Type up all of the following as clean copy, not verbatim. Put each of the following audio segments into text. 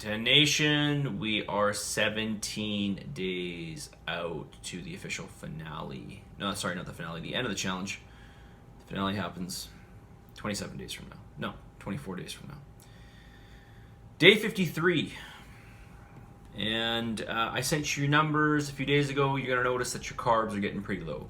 10 Nation, we are 17 days out to the official finale. No, sorry, not the finale, the end of the challenge. The finale happens 27 days from now. No, 24 days from now. Day 53. And I sent you numbers a few days ago. You're going to notice that your carbs are getting pretty low.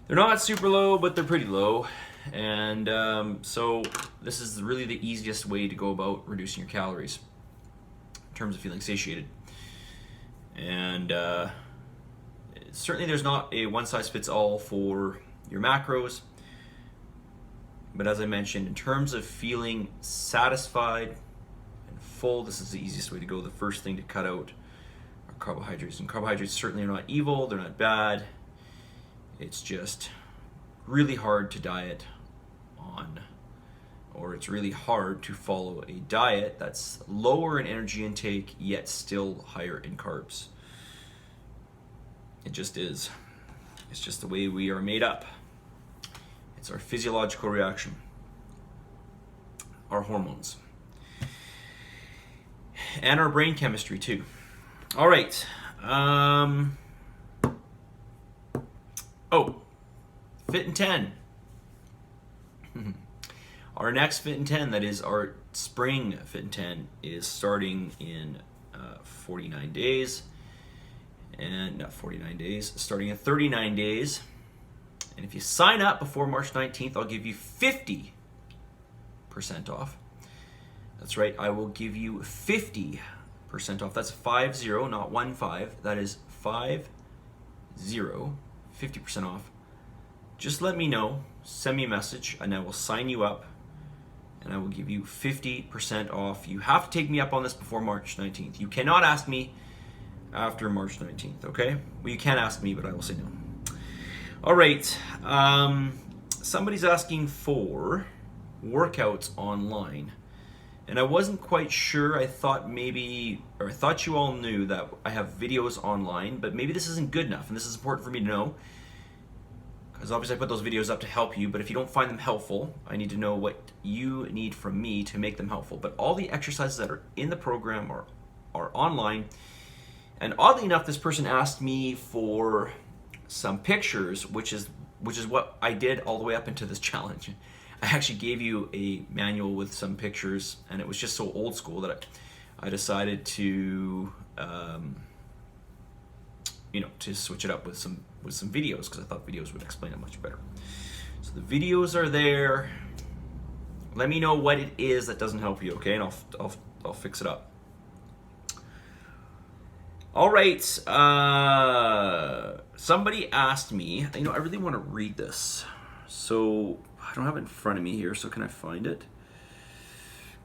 They're not super low, but they're pretty low. And so this is really the easiest way to go about reducing your calories in terms of feeling satiated. And certainly there's not a one-size-fits-all for your macros. But as I mentioned, in terms of feeling satisfied and full, this is the easiest way to go. The first thing to cut out are carbohydrates. And carbohydrates certainly are not evil, they're not bad. It's just really hard to diet on, or it's really hard to follow a diet that's lower in energy intake yet still higher in carbs. It just is. It's just the way we are made up. It's our physiological reaction, our hormones, and our brain chemistry too. All right. Fit in 10. Our next Fit in 10, that is our spring Fit in 10, is starting in 49 days. And not 49 days, starting in 39 days. And if you sign up before March 19th, I'll give you 50% off. That's right, I will give you 50% off. That's 50, not 15. That is 50, 50% off. Just let me know, send me a message, and I will sign you up, and I will give you 50% off. You have to take me up on this before March 19th. You cannot ask me after March 19th, okay? Well, you can ask me, but I will say no. All right, somebody's asking for workouts online, and I wasn't quite sure. I thought you all knew that I have videos online, but maybe this isn't good enough, and this is important for me to know. Because obviously I put those videos up to help you, but if you don't find them helpful, I need to know what you need from me to make them helpful. But all the exercises that are in the program are online. And oddly enough, this person asked me for some pictures, which is what I did all the way up into this challenge. I actually gave you a manual with some pictures, and it was just so old school that I decided to to switch it up with some videos, because I thought videos would explain it much better. So the videos are there. Let me know what it is that doesn't help you, okay? And I'll fix it up. All right. Somebody asked me. I really want to read this, so I don't have it in front of me here. So can I find it?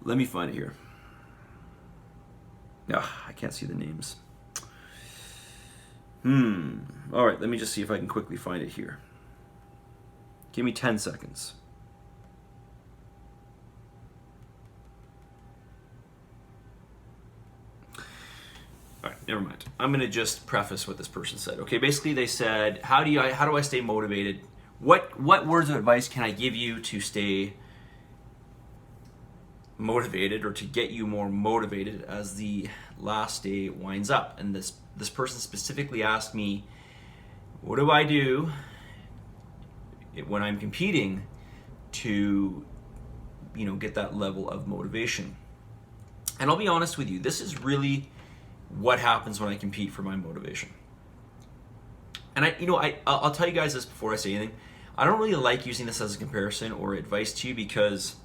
Let me find it here. I can't see the names. All right, let me just see if I can quickly find it here. Give me 10 seconds. All right, never mind. I'm going to just preface what this person said. Okay, basically they said, how do I stay motivated? What words of advice can I give you to stay motivated, or to get you more motivated as the last day winds up? And this person specifically asked me, what do I do when I'm competing to get that level of motivation? And I'll be honest with you, this is really what happens when I compete for my motivation. And I'll tell you guys this before I say anything. I don't really like using this as a comparison or advice to you, because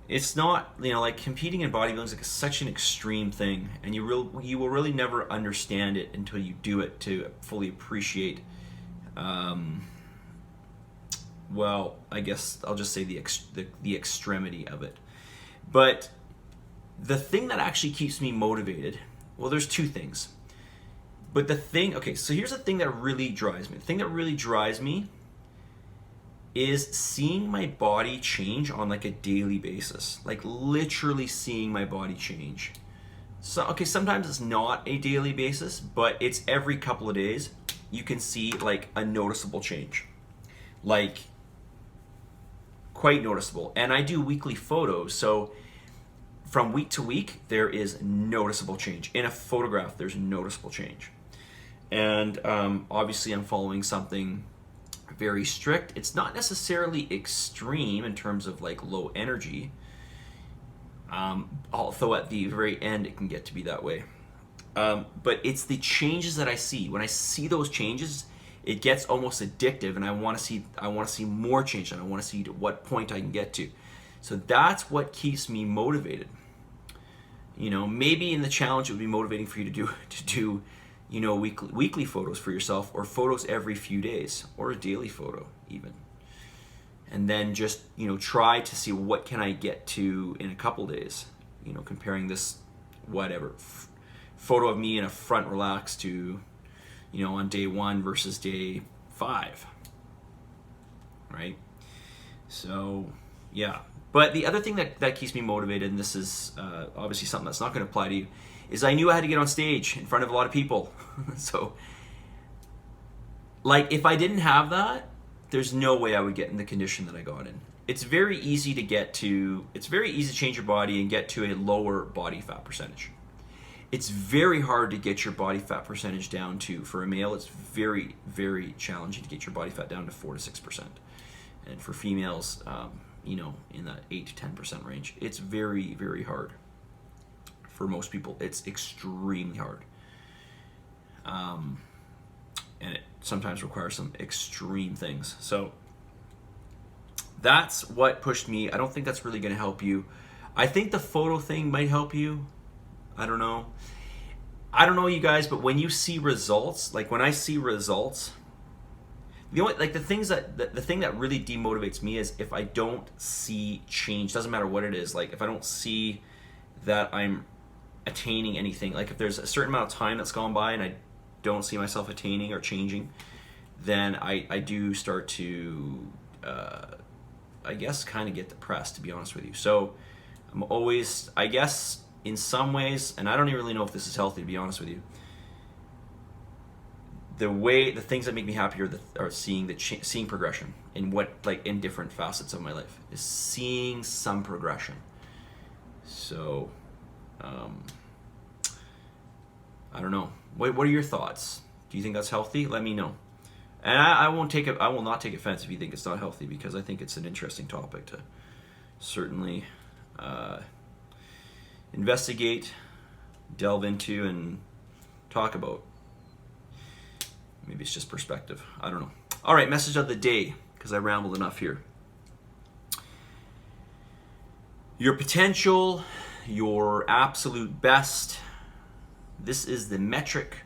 it's not, like competing in bodybuilding is like such an extreme thing, and you will really never understand it until you do it to fully appreciate. Well, I guess I'll just say the extremity of it. But the thing that actually keeps me motivated, well, there's two things. But so here's the thing that really drives me. The thing that really drives me is seeing my body change on like a daily basis, like literally seeing my body change. So, sometimes it's not a daily basis, but it's every couple of days you can see like a noticeable change, like quite noticeable. And I do weekly photos, so from week to week, there is noticeable change. In a photograph, there's noticeable change. And obviously I'm following something very strict. It's not necessarily extreme in terms of like low energy, although at the very end it can get to be that way. But it's the changes that I see. When I see those changes, it gets almost addictive, and I want to see more change, and I want to see to what point I can get to. So that's what keeps me motivated. You know, maybe in the challenge it would be motivating for you to do you know, weekly photos for yourself, or photos every few days, or a daily photo even. And then just, you know, try to see what can I get to in a couple days. You know, comparing this, whatever, photo of me in a front relax to, you know, on day 1 versus day 5, right? So, yeah. But the other thing that keeps me motivated, and this is obviously something that's not going to apply to you, is I knew I had to get on stage in front of a lot of people. So, like, if I didn't have that, there's no way I would get in the condition that I got in. It's very easy to change your body and get to a lower body fat percentage. It's very hard to get your body fat percentage down to, for a male, it's very, very challenging to get your body fat down to 4 to 6%. And for females, you know, in that 8 to 10% range, it's very, very hard. For most people, it's extremely hard. And it sometimes requires some extreme things. So that's what pushed me. I don't think that's really going to help you. I think the photo thing might help you. I don't know, you guys, but when you see results, like when I see results, the thing that really demotivates me is if I don't see change. Doesn't matter what it is. Like if I don't see that I'm attaining anything, like if there's a certain amount of time that's gone by and I don't see myself attaining or changing, then I do start to, I guess, kind of get depressed, to be honest with you. So I'm always, I guess, in some ways, and I don't even really know if this is healthy, to be honest with you, the things that make me happier are seeing progression in in different facets of my life, is seeing some progression. So I don't know. What are your thoughts? Do you think that's healthy? Let me know. And I will not take offense if you think it's not healthy, because I think it's an interesting topic to certainly investigate, delve into, and talk about. Maybe it's just perspective. I don't know. All right, message of the day, because I rambled enough here. Your potential, your absolute best. This is the metric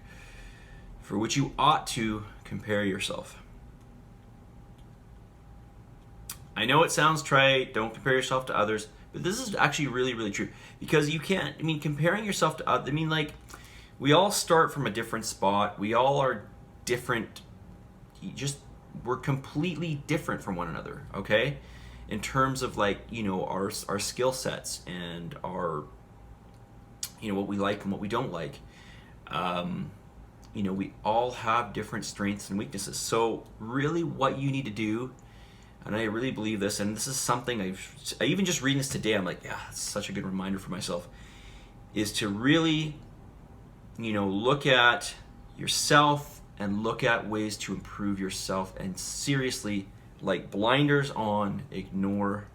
for which you ought to compare yourself. I know it sounds trite, don't compare yourself to others, but this is actually really, really true. Because you can't, comparing yourself to others, we all start from a different spot. We all are different. We're completely different from one another, okay? In terms of our skill sets and our, what we like and what we don't like. We all have different strengths and weaknesses. So really what you need to do, and I really believe this, and this is something I even just reading this today, I'm like, yeah, it's such a good reminder for myself, is to really, look at yourself and look at ways to improve yourself, and seriously, like blinders on, ignore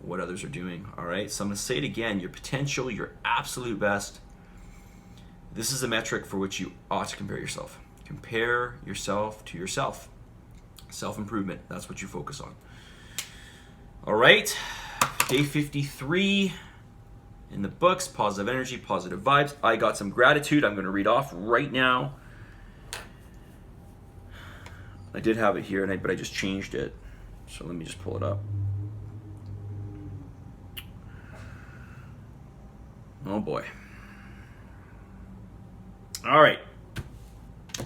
what others are doing. All right, so I'm going to say it again: your potential, your absolute best. This is a metric for which you ought to compare yourself. Compare yourself to yourself. Self-improvement, that's what you focus on. All right, day 53 in the books, positive energy, positive vibes. I got some gratitude I'm going to read off right now. I did have it here, but I just changed it. So let me just pull it up. Oh boy. All right.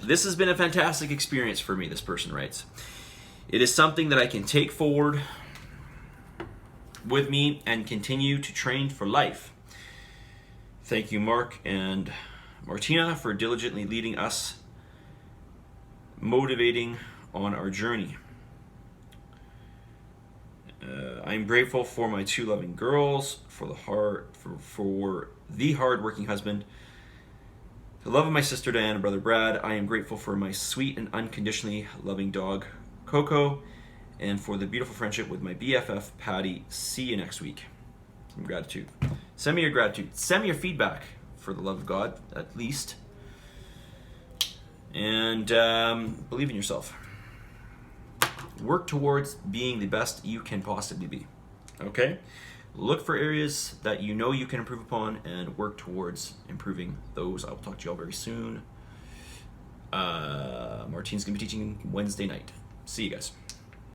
This has been a fantastic experience for me, this person writes. It is something that I can take forward with me and continue to train for life. Thank you, Mark and Martina, for diligently leading us, motivating on our journey. I am grateful for my 2 loving girls, for the hard-working husband, the love of my sister Diane and brother Brad. I am grateful for my sweet and unconditionally loving dog, Coco, and for the beautiful friendship with my BFF, Patty. See you next week. Some gratitude. Send me your gratitude. Send me your feedback, for the love of God, at least. And believe in yourself. Work towards being the best you can possibly be. Okay? Look for areas that you know you can improve upon and work towards improving those. I will talk to you all very soon. Martine's going to be teaching Wednesday night. See you guys.